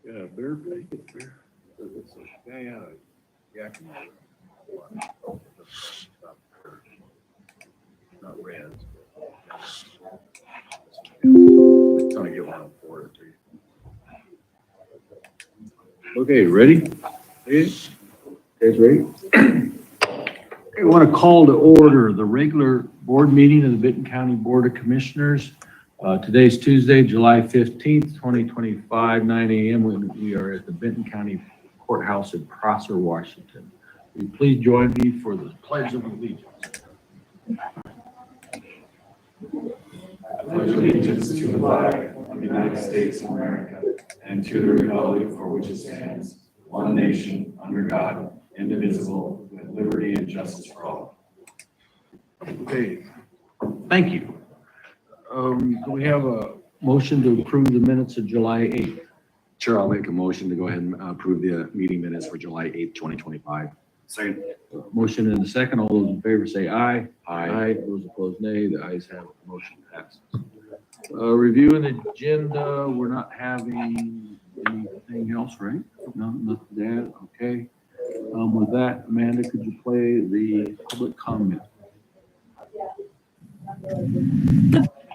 Yeah, bear, take it, bear. Yeah. Not red. Trying to get one for it. Okay, ready? Okay. Guys ready? I want to call to order the regular board meeting of the Benton County Board of Commissioners. Today's Tuesday, July 15th, 2025, 9 a.m. We are at the Benton County Courthouse in Prosser, Washington. Will you please join me for the Pledge of Allegiance? I pledge allegiance to the flag of the United States of America and to the republic for which it stands, one nation, under God, indivisible, with liberty and justice for all. Okay, thank you. Do we have a motion to approve the minutes of July 8th? Sure, I'll make a motion to go ahead and approve the meeting minutes for July 8th, 2025. Second. Motion and a second. All those in favor say aye. Aye. Those opposed, nay. The ayes have it. Motion passes. Reviewing the agenda, we're not having anything else, right? No, nothing to add. Okay. With that, Amanda, could you play the public comment?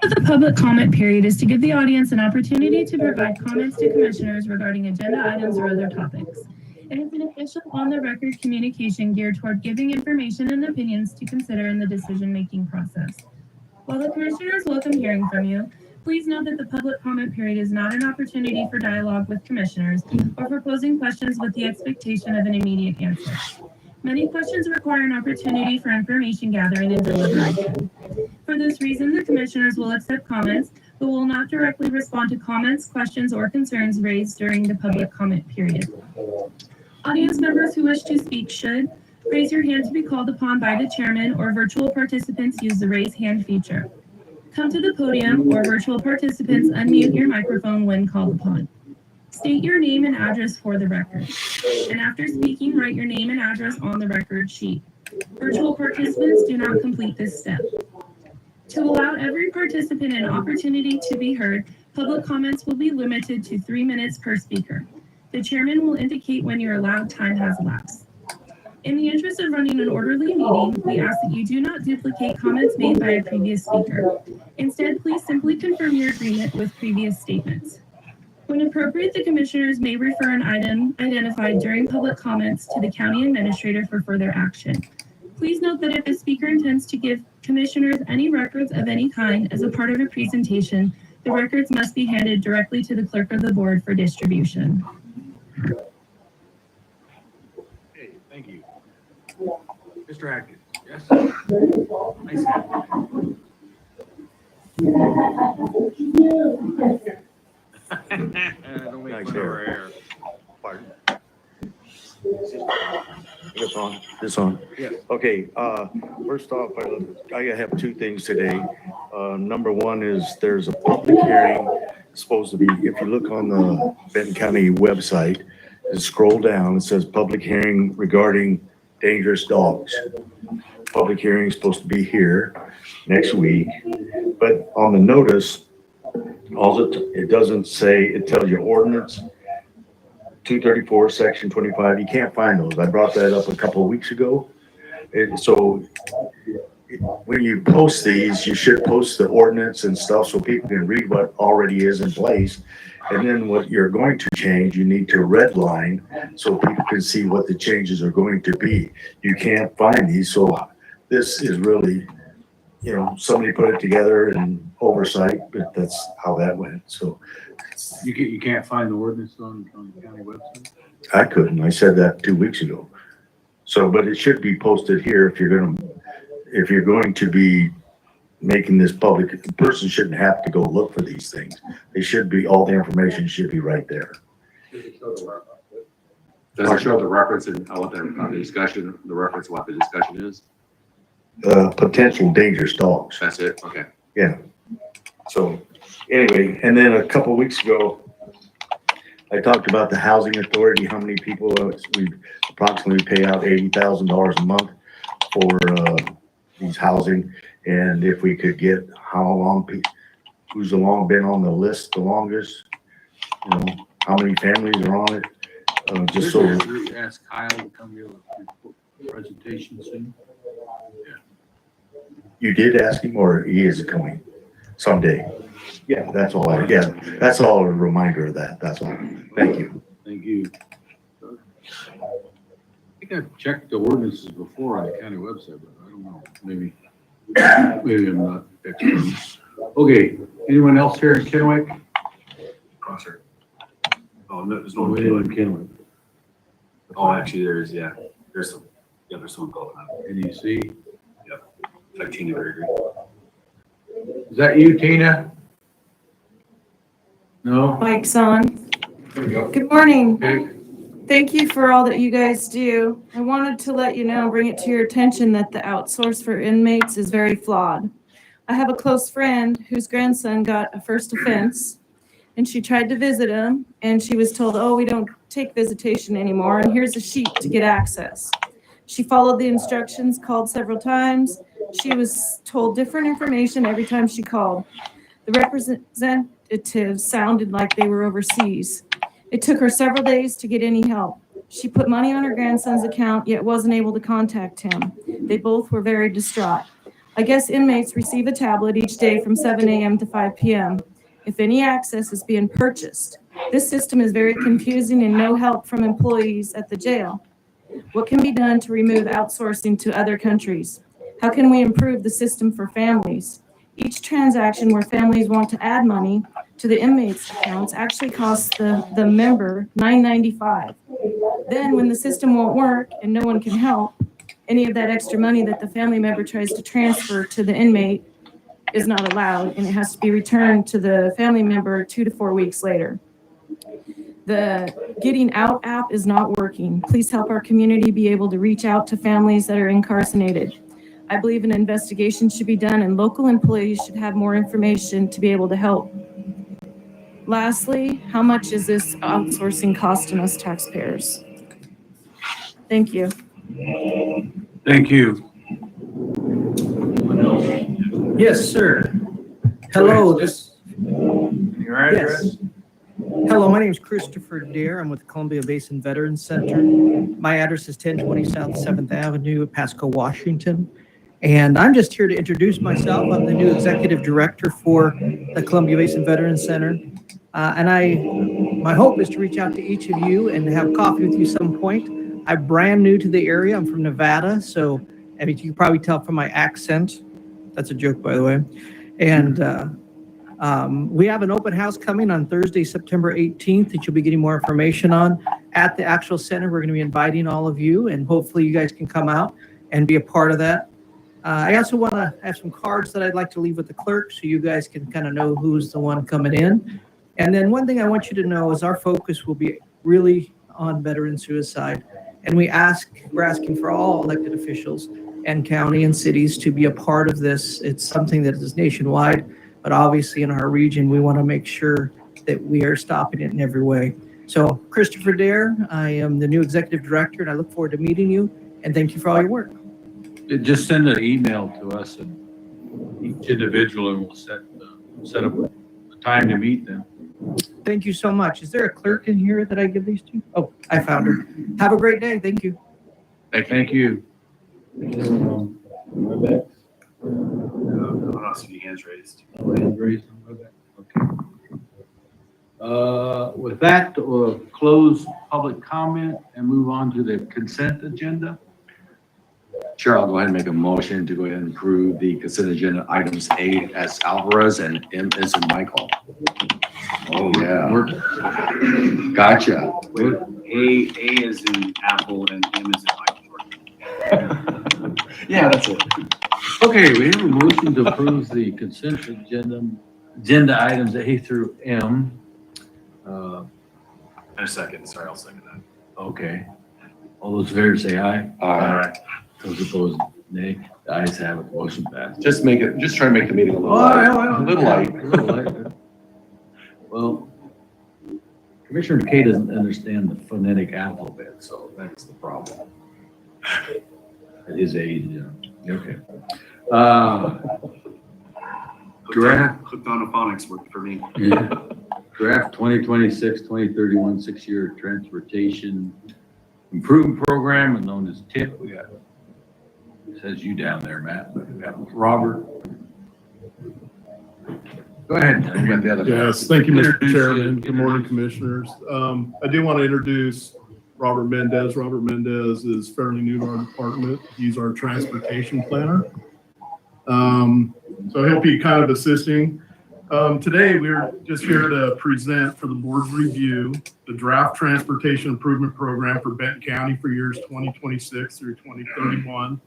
The public comment period is to give the audience an opportunity to provide comments to commissioners regarding agenda items or other topics. It is an official on-the-record communication geared toward giving information and opinions to consider in the decision-making process. While the commissioners welcome hearing from you, please note that the public comment period is not an opportunity for dialogue with commissioners or for posing questions with the expectation of an immediate answer. Many questions require an opportunity for information gathering and deliberation. For this reason, the commissioners will accept comments, but will not directly respond to comments, questions, or concerns raised during the public comment period. Audience members who wish to speak should raise your hand to be called upon by the chairman, or virtual participants use the raise hand feature. Come to the podium, or virtual participants unmute your microphone when called upon. State your name and address for the record. And after speaking, write your name and address on the record sheet. Virtual participants do not complete this step. To allow every participant an opportunity to be heard, public comments will be limited to 3 minutes per speaker. The chairman will indicate when your allowed time has elapsed. In the interest of running an orderly meeting, we ask that you do not duplicate comments made by a previous speaker. Instead, please simply confirm your agreement with previous statements. When appropriate, the commissioners may refer an item identified during public comments to the county administrator for further action. Please note that if a speaker intends to give commissioners any records of any kind as a part of a presentation, the records must be handed directly to the clerk of the board for distribution. Okay, thank you. Mr. Atkins, yes? Nice hat. Don't make fun of our hair. Pardon? This on? This on? Yes. Okay, first off, I have two things today. Number one is there's a public hearing, supposed to be, if you look on the Benton County website, and scroll down, it says public hearing regarding dangerous dogs. Public hearing is supposed to be here next week, but on the notice, it doesn't say, it tells you ordinance 234, section 25. You can't find those. I brought that up a couple of weeks ago. So when you post these, you should post the ordinance and stuff so people can read what already is in place. And then what you're going to change, you need to redline so people can see what the changes are going to be. You can't find these, so this is really, somebody put it together and oversight, but that's how that went. So You can't find the ordinance on the county website? I couldn't. I said that 2 weeks ago. So, but it should be posted here if you're going to be making this public. The person shouldn't have to go look for these things. They should be, all the information should be right there. Does it show the reference and what the discussion, the reference, what the discussion is? Potential dangerous dogs. That's it? Okay. Yeah. So anyway, and then a couple weeks ago, I talked about the housing authority, how many people we approximately pay out $80,000 a month for these housing. And if we could get who's been on the list the longest, how many families are on it, just so. Ask Kyle to come give a presentation soon. You did ask him, or he is coming someday? Yeah, that's all. That's all a reminder of that. That's all. Thank you. Thank you. I think I've checked the ordinances before on the county website, but I don't know, maybe I'm not expert. Okay, anyone else here in Kennewick? Oh, sir. Oh, no, there's no We one. in Kennewick. Oh, actually, there's someone called out. NEC. Like Tina Gregory. Is that you, Tina? No? Mike's on. There we go. Good morning. Okay. Thank you for all that you guys do. I wanted to let you know, bring it to your attention that the outsource for inmates is very flawed. I have a close friend whose grandson got a first offense, and she tried to visit him, and she was told, oh, we don't take visitation anymore, and here's a sheet to get access. She followed the instructions, called several times. She was told different information every time she called. The representatives sounded like they were overseas. It took her several days to get any help. She put money on her grandson's account, yet wasn't able to contact him. They both were very distraught. I guess inmates receive a tablet each day from 7 a.m. to 5 p.m. if any access is being purchased. This system is very confusing and no help from employees at the jail. What can be done to remove outsourcing to other countries? How can we improve the system for families? Each transaction where families want to add money to the inmates' accounts actually costs the member $9.95. Then when the system won't work and no one can help, any of that extra money that the family member tries to transfer to the inmate is not allowed, and it has to be returned to the family member 2 to 4 weeks later. The Getting Out app is not working. Please help our community be able to reach out to families that are incarcerated. I believe an investigation should be done and local employees should have more information to be able to help. Lastly, how much is this outsourcing costing us taxpayers? Thank you. Thank you. Yes, sir. Hello, Your address? yes. Hello, my name is Christopher Dare. I'm with the Columbia Basin Veterans Center. My address is 1020 South 7th Avenue, Pasco, Washington. And I'm just here to introduce myself. I'm the new executive director for the Columbia Basin Veterans Center. My hope is to reach out to each of you and have coffee with you some point. I'm brand new to the area. I'm from Nevada, so I mean, you can probably tell from my accent. That's a joke, by the way. And we have an open house coming on Thursday, September 18th that you'll be getting more information on at the actual center. We're going to be inviting all of you, and hopefully you guys can come out and be a part of that. I also want to have some cards that I'd like to leave with the clerk so you guys can kind of know who's the one coming in. And then one thing I want you to know is our focus will be really on veteran suicide. And we're asking for all elected officials and county and cities to be a part of this. It's something that is nationwide, but obviously in our region, we want to make sure that we are stopping it in every way. So Christopher Dare, I am the new executive director, and I look forward to meeting you. And thank you for all your work. Just send an email to us and each individual, and we'll set up a time to meet them. Thank you so much. Is there a clerk in here that I give these to? Oh, I found her. Have a great day. Thank you. Thank you. don't see any hands raised. No hands raised? Okay. With that, we'll close public comment and move on to the consent agenda. Chair, I'll go ahead and make a motion to go ahead and approve the consent agenda items A as Alvarez and M as in Michael. Oh, yeah. Gotcha. A is in Apple and M is in Michael. Yeah, that's it. Okay, we have a motion to approve the consent agenda items A through M. And a second, sorry, I'll second that. Okay. All those in favor say aye. Aye. Those opposed, nay. The ayes have it, motion passed. Just try to make the meeting a little light. A little light. A little light. Well, Commissioner McKay doesn't understand the phonetic alphabet, so that's the problem. At his age, yeah. Okay. Draft. Hooked on phonics worked for me. Draft 2026-2031 6-year transportation improvement program, known as TIP. We got, it says you down there, Matt, but we got Robert. Go ahead. You got the other. Yes, thank you, Mr. Introduce Chairman. you. Good morning, Commissioners. I do want to introduce Robert Mendez. Robert Mendez is fairly new to our department. He's our transportation planner. So he'll be kind of assisting. Today, we're just here to present for the board's review the draft transportation improvement program for Benton County for years 2026 through 2031.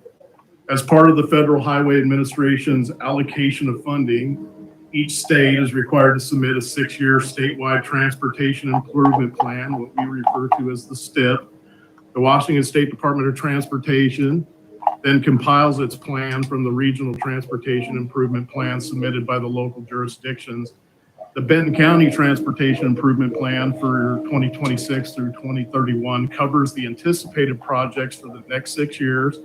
As part of the Federal Highway Administration's allocation of funding, each state is required to submit a 6-year statewide transportation improvement plan, what we refer to as the STIP. The Washington State Department of Transportation then compiles its plan from the regional transportation improvement plan submitted by the local jurisdictions. The Benton County Transportation Improvement Plan for 2026 through 2031 covers the anticipated projects for the next 6 years,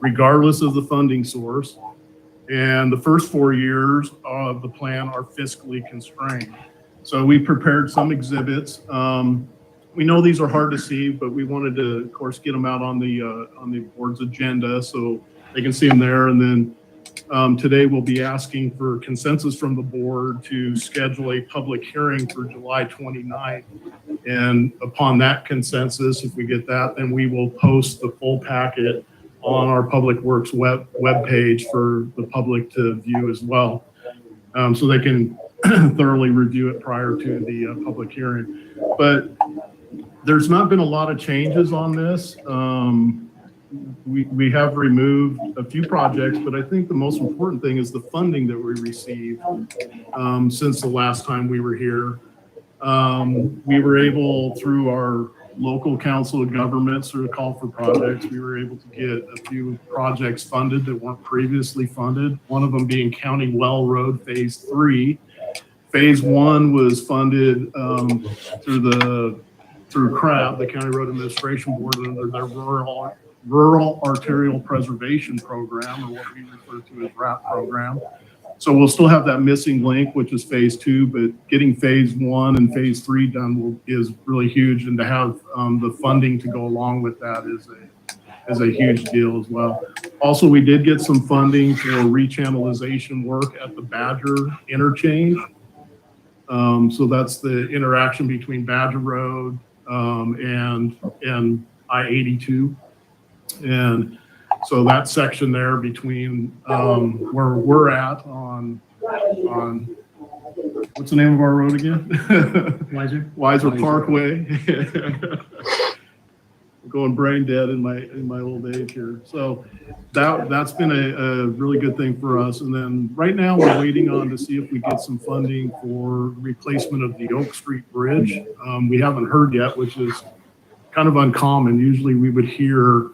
regardless of the funding source. And the first 4 years of the plan are fiscally constrained. So we prepared some exhibits. We know these are hard to see, but we wanted to, of course, get them out on the board's agenda so they can see them there. And then today we'll be asking for consensus from the board to schedule a public hearing for July 29th. And upon that consensus, if we get that, then we will post the full packet on our Public Works web page for the public to view as well. So they can thoroughly review it prior to the public hearing. But there's not been a lot of changes on this. We have removed a few projects, but I think the most important thing is the funding that we received since the last time we were here. We were able, through our local council of governments through a call for projects, we were able to get a few projects funded that weren't previously funded. One of them being County Well Road Phase 3. Phase 1 was funded through CRAB, the County Road Administration Board, under their Rural Arterial Preservation Program, or what we refer to as RAP program. So we'll still have that missing link, which is Phase 2, but getting Phase 1 and Phase 3 done is really huge, and to have the funding to go along with that is a huge deal as well. Also, we did get some funding for rechannelization work at the Badger interchange. So that's the interaction between Badger Road and I-82. And so that section there between where we're at on what's the name of our road again? Weiser Parkway. Going brain dead in my old age here. So that's been a really good thing for us. And then right now we're waiting on to see if we get some funding for replacement of the Oak Street Bridge. We haven't heard yet, which is kind of uncommon. Usually we would hear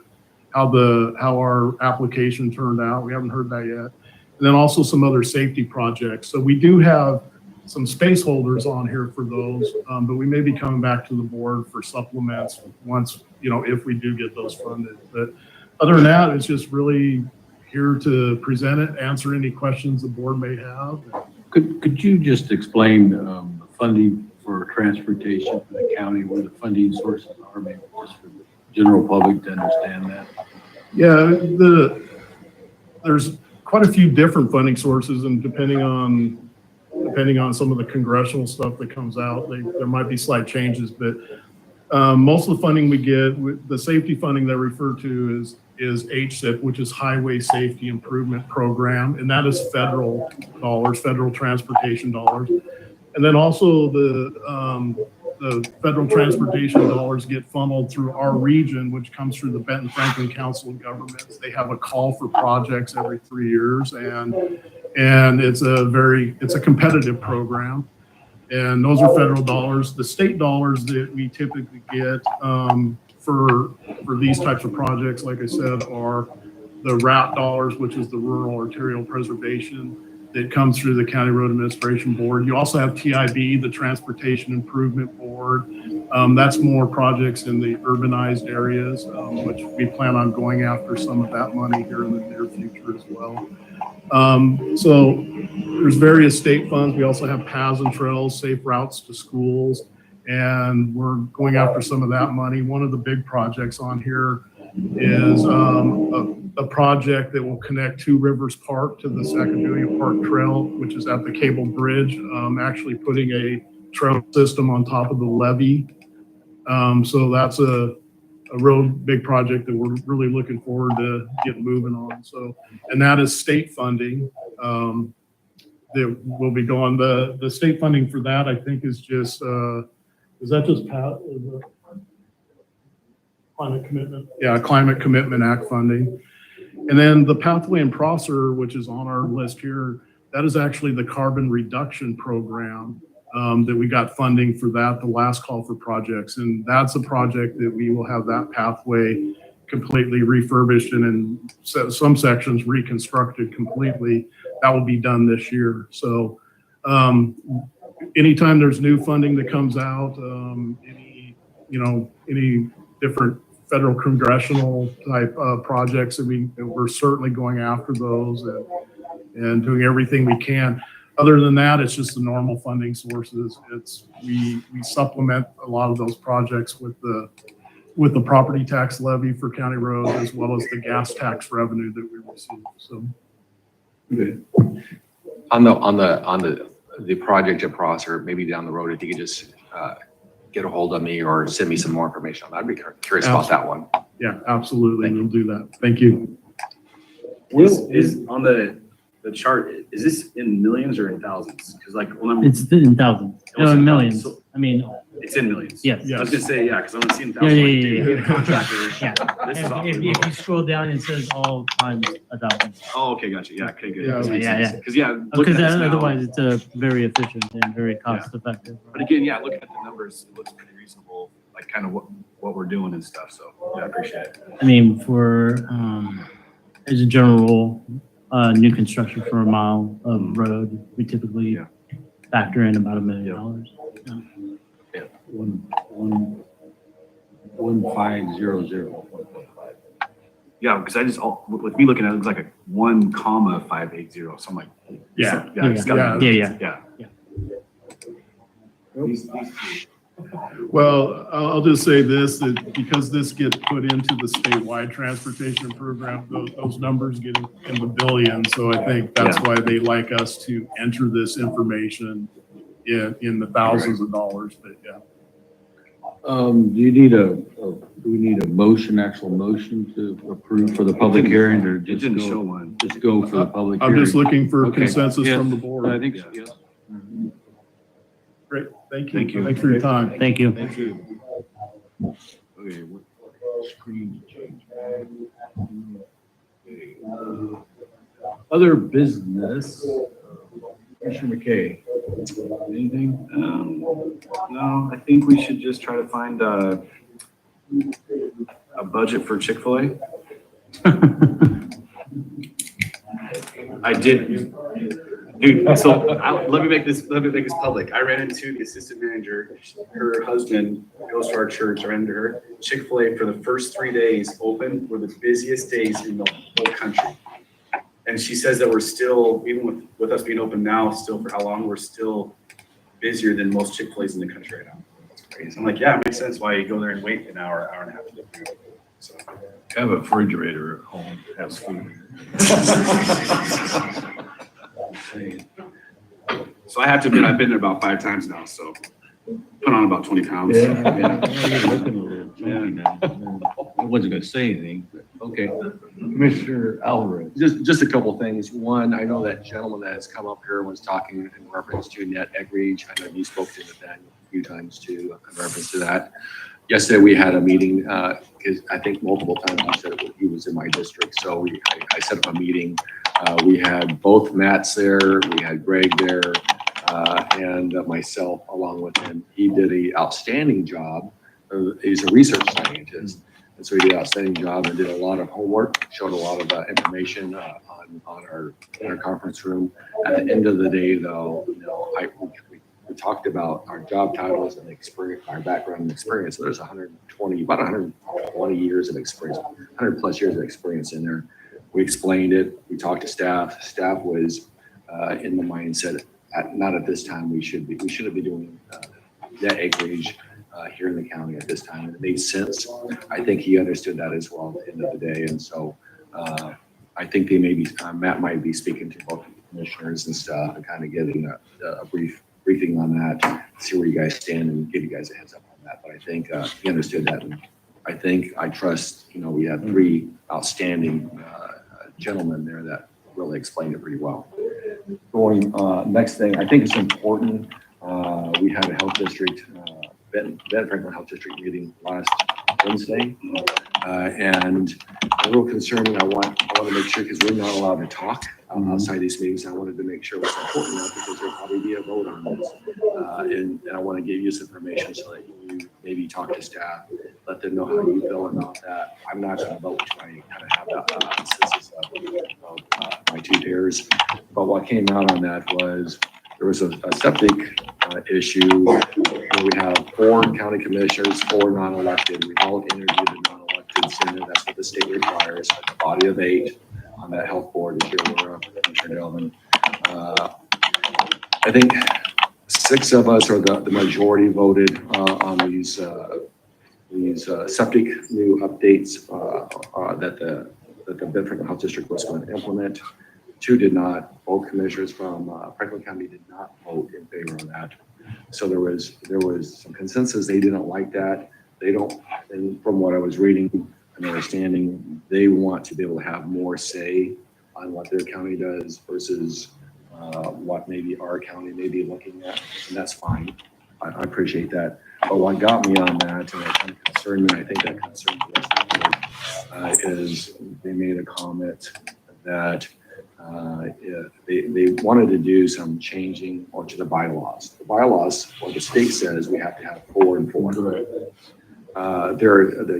how our application turned out. We haven't heard that yet. And then also some other safety projects. So we do have some space holders on here for those, but we may be coming back to the board for supplements once, if we do get those funded. But other than that, it's just really here to present it, answer any questions the board may have. Could you just explain the funding for transportation for the county, where the funding sources are, maybe just for the general public to understand that? Yeah, there's quite a few different funding sources, and depending on some of the congressional stuff that comes out, there might be slight changes, but most of the funding we get, the safety funding that I refer to is HSIP, which is Highway Safety Improvement Program, and that is federal dollars, federal transportation dollars. And then also the federal transportation dollars get funneled through our region, which comes through the Benton Franklin Council of Governments. They have a call for projects every 3 years, and it's a competitive program. And those are federal dollars. The state dollars that we typically get for these types of projects, like I said, are the RAP dollars, which is the Rural Arterial Preservation, that comes through the County Road Administration Board. You also have TIB, the Transportation Improvement Board. That's more projects in the urbanized areas, which we plan on going after some of that money here in the near future as well. So there's various state funds. We also have paths and trails, safe routes to schools, and we're going after some of that money. One of the big projects on here is a project that will connect Two Rivers Park to the Sacagawea Park Trail, which is at the Cable Bridge, actually putting a trail system on top of the levee. So that's a real big project that we're really looking forward to getting moving on. So, and that is state funding that will be going. The state funding for that, I think, is just, is that just Climate Commitment? Yeah, Climate Commitment Act funding. And then the Pathway and Prosser, which is on our list here, that is actually the carbon reduction program that we got funding for that, the last call for projects. And that's a project that we will have that pathway completely refurbished and in some sections reconstructed completely. That will be done this year. So anytime there's new funding that comes out, any different federal congressional type projects, we're certainly going after those and doing everything we can. Other than that, it's just the normal funding sources. We supplement a lot of those projects with the property tax levy for county roads, as well as the gas tax revenue that we receive. So, Good. On the project at Prosser, maybe down the road, if you could just get a hold of me or send me some more information on that. I'd be curious about that one. yeah, absolutely. We'll do that. Thank you. Is on the chart, is this in millions or in thousands? Because like when I'm, It's in thousands, no, in millions. So I mean, it's in millions. yes. Yeah. I was gonna say, yeah, because I'm seeing Yeah, thousands. yeah, like, yeah, dude, yeah. get a contractor. Yeah. This is If awfully you low. scroll down, it says all times 1,000. Oh, okay, gotcha. Yeah, okay, good. Yeah, yeah. Because yeah, looking Because at this now, otherwise it's very efficient and very cost effective. but again, yeah, looking at the numbers, it looks pretty reasonable, like kind of what we're doing and stuff. So yeah, I appreciate it. I mean, for, as a general rule, new construction for a mile of road, we typically Yeah. factor in about $1 million. Yeah. 1500. Yeah, because I just with me looking at it, it looks like a 1,580. So I'm like, Yeah. yeah, it's gotta be- Yeah. yeah. Well, I'll just say this, that because this gets put into the statewide transportation program, those numbers get in the billions. So I think that's why they like us to enter this information in the thousands of dollars, but yeah. Do you need do we need a motion, actual motion to approve for the public hearing, or It just didn't show go, one. just go for the public I'm hearing? just looking for Okay. consensus Yeah. from the board. I think so, yes. Great, thank you. Thank you. Thanks for your time. Thank you. Thank you. Okay, what screen change? Okay. Other business, Commissioner McKay, anything? No, I think we should just try to find a budget for Chick-fil-A. I did, dude. So let me make this public. I ran into the assistant manager. Her husband goes to our church. I ran into her. Chick-fil-A for the first 3 days open were the busiest days in the whole country. And she says that we're still, even with us being open now, still for how long, we're still busier than most Chick-fil-A's in the country right now. That's crazy. I'm like, yeah, it makes sense why you go there and wait an hour and a half to get food. So, I have a refrigerator at home, has food. so I have to admit, I've been there about 5 times now, so put on about 20 pounds. Yeah, you're looking a little chunky now. I wasn't gonna say anything, but okay. Commissioner Alvarez. Just a couple things. One, I know that gentleman that has come up here was talking in reference to net acreage. I know you spoke to Nathaniel a few times too in reference to that. Yesterday, we had a meeting, because I think multiple times he said he was in my district. So I set up a meeting. We had both Matts there, we had Greg there, and myself along with him. He did an outstanding job. He's a research scientist. And so he did an outstanding job and did a lot of homework, showed a lot of information on our conference room. At the end of the day, though, we talked about our job titles and experience, our background and experience. So there's about 120 years of experience, 100 plus years of experience in there. We explained it. We talked to staff. Staff was in the mindset, not at this time. We should be doing net acreage here in the county at this time. And it made sense. I think he understood that as well at the end of the day. And so I think they may be, Matt might be speaking to both commissioners and stuff and kind of getting a briefing on that, see where you guys stand and give you guys a heads up on that. But I think he understood that. And I trust, we had 3 outstanding gentlemen there that really explained it pretty well. Going, next thing, I think it's important, we had a health district, Ben Franklin Health District meeting last Wednesday. And a little concerned, I want to make sure, because we're not allowed to talk outside these meetings. I wanted to make sure it was important enough because there'll probably be a vote on this. And I want to give you some information so that you maybe talk to staff, let them know how you feel about that. I'm not going to vote until I kind of have that consensus of my 2 pairs. But what came out on that was there was a septic issue where we have 4 county commissioners, 4 non-elected. We all interviewed the non-elected senator. That's what the state requires. A body of 8 on that health board, if you're aware of, Commissioner Delvin. I think 6 of us, or the majority, voted on these septic new updates that the Ben Franklin Health District was going to implement. 2 did not. Both commissioners from Franklin County did not vote in favor of that. So there was some consensus. They didn't like that. They don't, and from what I was reading and understanding, they want to be able to have more say on what their county does versus what maybe our county may be looking at, and that's fine. I appreciate that. But what got me on that, and that kind of concerned me, and I think that concerned the rest of the board, is they made a comment that they wanted to do some changing to the bylaws. The bylaws, what the state says, we have to have 4 and 4. The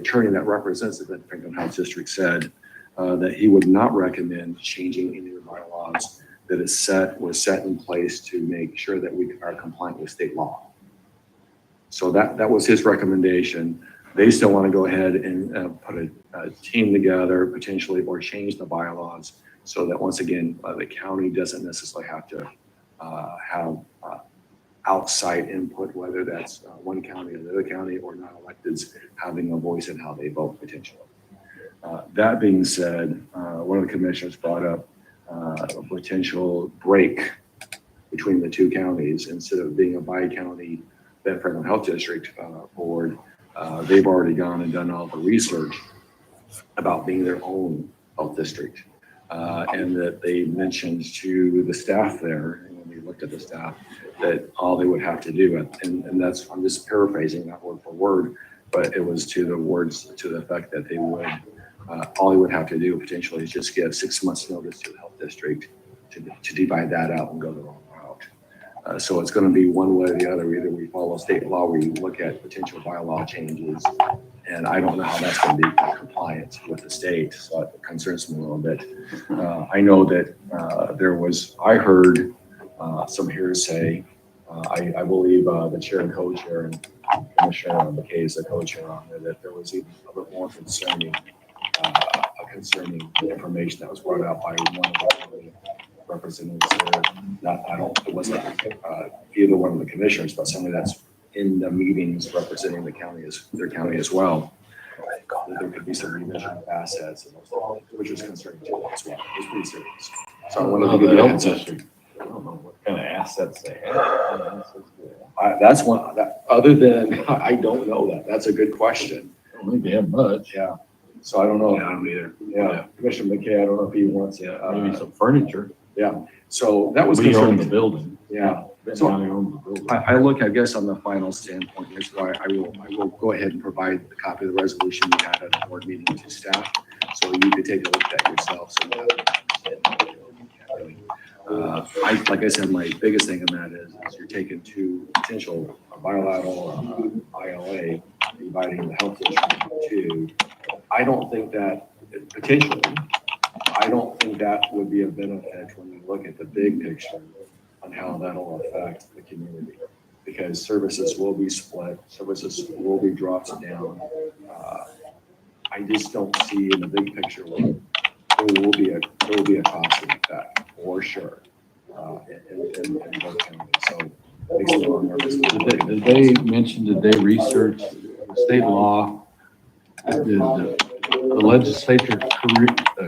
attorney that represents the Franklin Health District said that he would not recommend changing any of the bylaws that was set in place to make sure that we are compliant with state law. So that was his recommendation. They still want to go ahead and put a team together potentially, or change the bylaws so that once again, the county doesn't necessarily have to have outside input, whether that's one county or the other county, or non-electeds having a voice in how they vote potentially. That being said, one of the commissioners brought up a potential break between the 2 counties. Instead of being a bi-county Ben Franklin Health District board, they've already gone and done all the research about being their own health district. And that they mentioned to the staff there, and when we looked at the staff, that all they would have to do, and that's, I'm just paraphrasing, not word for word, but it was to the words to the effect that they would, all they would have to do potentially is just give 6 months notice to the health district to divide that out and go their own route. So it's going to be one way or the other. Either we follow state law, we look at potential bylaw changes, and I don't know how that's going to be compliant with the state, so it concerns me a little bit. I know that I heard some hearsay. I believe the chair and co-chair and Commissioner McKay is the co-chair on there, that there was even a bit more concerning information that was brought out by one of the representatives there. It wasn't either one of the commissioners, but somebody that's in the meetings representing their county as well. that there could be some revision of assets, and those, which was concerning too as well. It was pretty serious. So I wanted to give you a heads up. I don't know what kind of assets they have. That's one, other than, I don't know that. That's a good question. I don't think they have much. Yeah. So I don't know. I don't either. Yeah, Commissioner McKay, I don't know if he wants, Maybe some furniture. so that was We own the concerning. building. Yeah. Benton County owns the building. I look, I guess, on the final standpoint, here's why I will go ahead and provide the copy of the resolution we had at the board meeting to staff, so you could take a look at that yourself. So like I said, my biggest thing in that is you're taking two potential bilateral ILA, dividing the health district into two. I don't think that, potentially, I don't think that would be a benefit when you look at the big picture on how that'll affect the community. Because services will be split, services will be dropped down. I just don't see in the big picture where there will be a costing effect for sure. In both counties. So it makes me a little nervous. Did they mention, did they research the state law? Did the legislature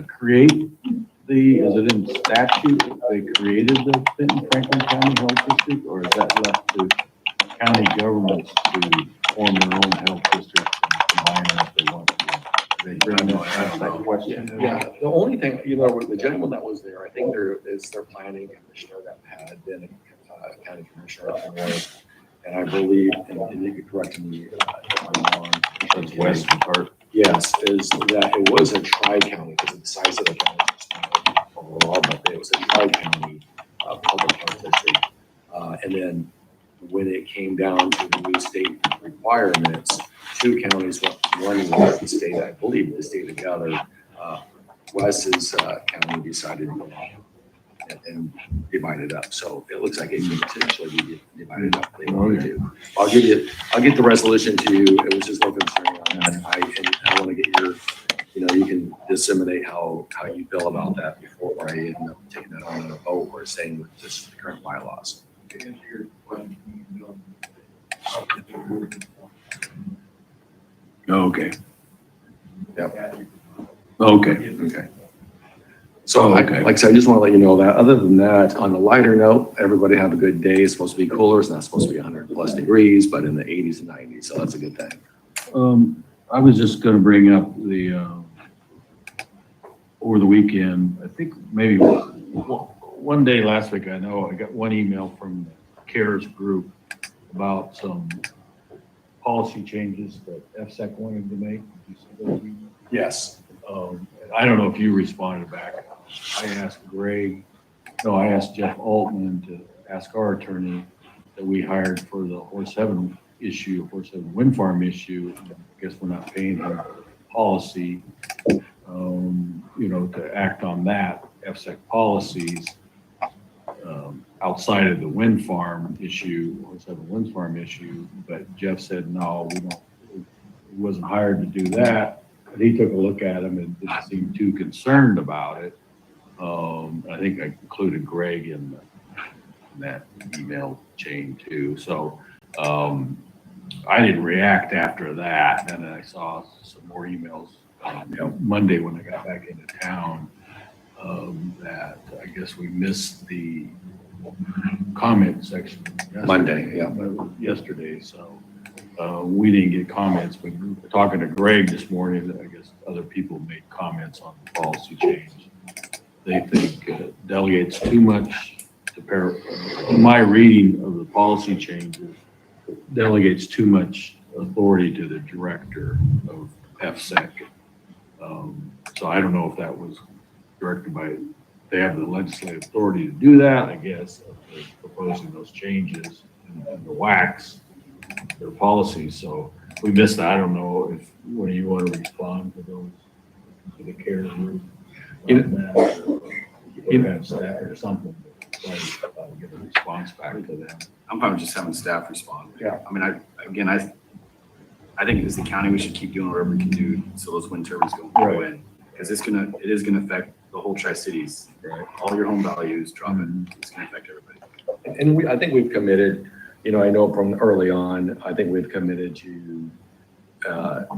create is it in statute that they created the Benton Franklin County Health District, or is that left to county governments to form their own health districts and combine them if they want to? They bring that question. Yeah, the only thing, with the gentleman that was there, I think there is their planning commissioner that had been a county commissioner up north. And I believe, and you could correct me if I'm wrong. That's western part. Yes, is that it was a tri-county because of the size of the county overall, but it was a tri-county public health district. And then when it came down to the new state requirements, two counties, one was the state, I believe the state together. Wes's county decided to go and divide it up. So it looks like it could potentially be divided up. They want to do. I'll get the resolution to you. It was just no concern on that. I want to get your, you can disseminate how you feel about that before I end up taking that on a vote or saying with just the current bylaws. Okay. Yep. Okay. Okay. So Okay. like I said, I just want to let you know that. Other than that, on a lighter note, everybody have a good day. It's supposed to be cooler. It's not supposed to be 100+ degrees, but in the 80s and 90s. So that's a good thing. I was just gonna bring up over the weekend, I think maybe one day last week, I know I got one email from the CARES group about some policy changes that FSEC wanted to make. Did you see those emails? Yes. I don't know if you responded back. I asked I asked Jeff Altman to ask our attorney that we hired for the Horse Heaven wind farm issue. I guess we're not paying him policy, to act on that FSEC policies outside of the wind farm issue, Horse Heaven wind farm issue. But Jeff said, no, we don't, he wasn't hired to do that. But he took a look at them and didn't seem too concerned about it. I think I included Greg in that email chain too. So I didn't react after that. And then I saw some more emails Monday when I got back into town that I guess we missed the comment section. Monday, yeah. Yesterday, so we didn't get comments, but talking to Greg this morning, I guess other people made comments on the policy change. They think delegates too much my reading of the policy changes delegates too much authority to the director of FSEC. So I don't know if that was directed by, they have the legislative authority to do that, I guess, of proposing those changes and the WACs, their policies. So we missed that. I don't know if, when you want to respond to those, to the CARES group. Have staff or something, get a response back to them. I'm fine with just having staff respond. Yeah. I mean, I think as the county, we should keep doing whatever we can do so those wind turbines go in. Because it is gonna affect the whole Tri-Cities. Right. All your home values dropping, it's gonna affect everybody. And I think we've committed, I know from early on, I think we've committed to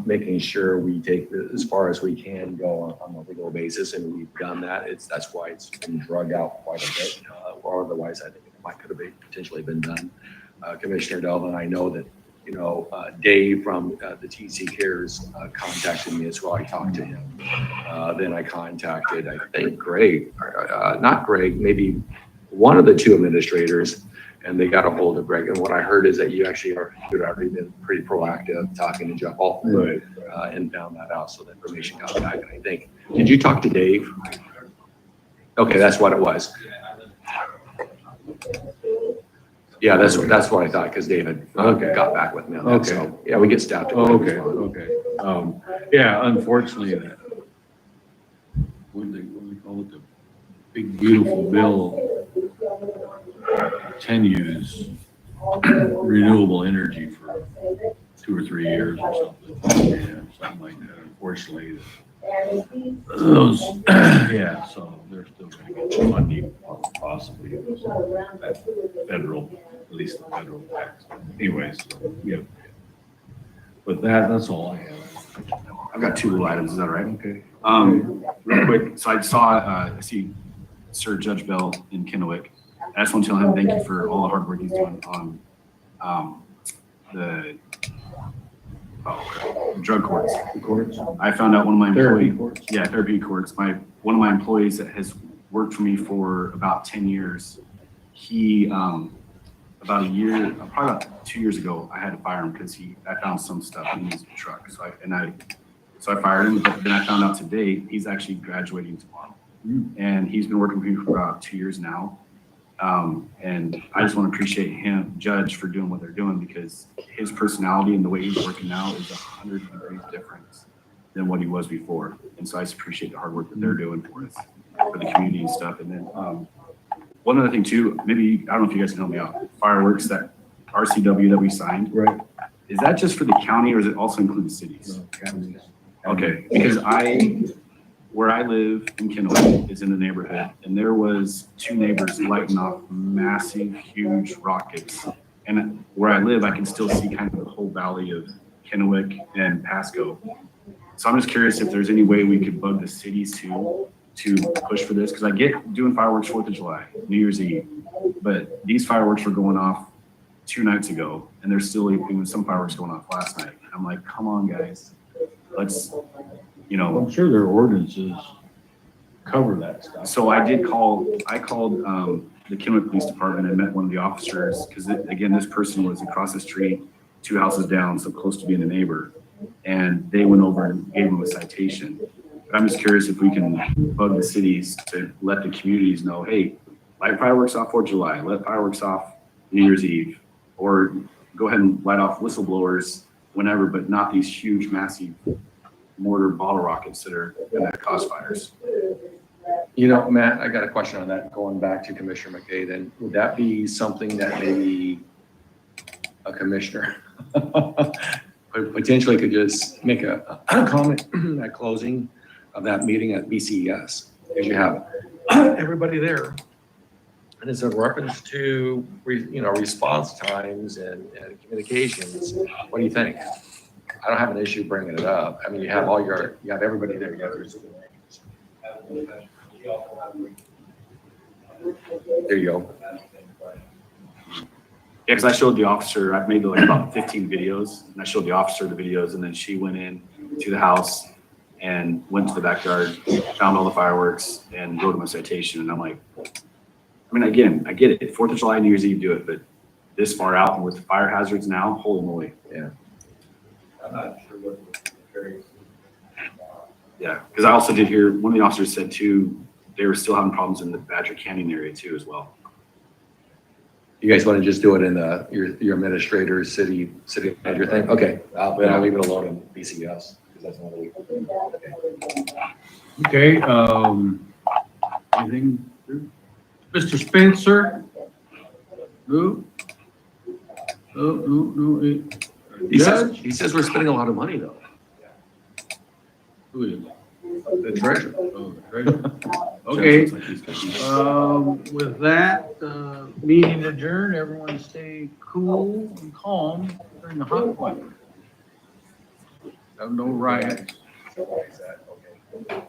making sure we take as far as we can go on a legal basis, and we've done that. That's why it's been drug out quite a bit, or otherwise I think it might could have potentially been done. Commissioner Delvin, I know that, Dave from the TC Cares contacted me as well. I talked to him. Then I contacted, I think, Greg, not Greg, maybe one of the two administrators, and they got a hold of Greg. And what I heard is that you'd already been pretty proactive talking to Jeff Altman, Right. and found that out, so the information got back. And I think, did you talk to Dave? Okay, that's what it was. Yeah, that's what I thought, because David got back with me on that. Okay. So, yeah, we get staffed. Oh, okay. Yeah, unfortunately, what do they call it, the big beautiful bill continues renewable energy for 2 or 3 years or something. Yeah, something like that. Unfortunately, those, yeah, so they're still gonna get the funding possibly, that federal, at least the federal tax. Anyways, yeah. With that's all I have. I've got 2 little items, is that all right? Okay. Real quick, so I see Sir Judge Bell in Kennewick. I just want to tell him thank you for all the hard work he's doing on the drug courts. The courts? I found out one of my Therapy employees, courts? yeah, therapy courts. One of my employees that has worked for me for about 10 years, he, about a year, probably about 2 years ago, I had to fire him because I found some stuff in his truck. So I fired him, but then I found out today he's actually graduating tomorrow. And he's been working with me for about 2 years now. And I just want to appreciate him, Judge, for doing what they're doing, because his personality and the way he's working now is 100 degrees different than what he was before. And so I just appreciate the hard work that they're doing for us, for the community and stuff. And then one other thing too, maybe, I don't know if you guys can help me out, fireworks, that RCW that we signed. Right. Is that just for the county, or does it also include the cities? Okay, because where I live in Kennewick is in the neighborhood, and there was 2 neighbors lighting off massive, huge rockets. And where I live, I can still see kind of the whole valley of Kennewick and Pasco. So I'm just curious if there's any way we could bug the cities to push for this, because I get doing fireworks 4th of July, New Year's Eve, but these fireworks were going off 2 nights ago, and there's still even some fireworks going off last night. I'm like, come on, guys, let's, I'm sure their ordinances cover that stuff. So I called the Kennewick Police Department and met one of the officers, because again, this person was across the street, 2 houses down, so close to being a neighbor. And they went over and gave him a citation. But I'm just curious if we can bug the cities to let the communities know, hey, light fireworks off 4th of July, let fireworks off New Year's Eve, or go ahead and light off whistleblowers whenever, but not these huge, massive mortar bottle rockets that are going to cause fires. Matt, I got a question on that, going back to Commissioner McKay, then would that be something that maybe a commissioner potentially could just make a comment at closing of that meeting at BCES, because you have everybody there. And it's a reference to, response times and communications. What do you think? I don't have an issue bringing it up. I mean, you have everybody there. There you go. Yeah, because I showed the officer, I've made like about 15 videos, and I showed the officer the videos, and then she went in to the house and went to the backyard, found all the fireworks, and wrote him a citation. And I'm like, I mean, again, I get it. 4th of July, New Year's Eve, do it, but this far out and with fire hazards now, holy moly. Yeah. I'm not sure what the Yeah, because I also did hear, one of the officers said too, they were still having problems in the Badger Canyon area too as well. You guys want to just do it in your administrator, city manager thing? Okay, then I'll leave it alone in BCS, because that's another week. Okay, anything? Mr. Spencer? No? No. He says we're spending a lot of money though. Who is? The treasurer. Oh, the treasurer. Okay, with that, meeting adjourned, everyone stay cool and calm during the hot weather. No riots. Okay.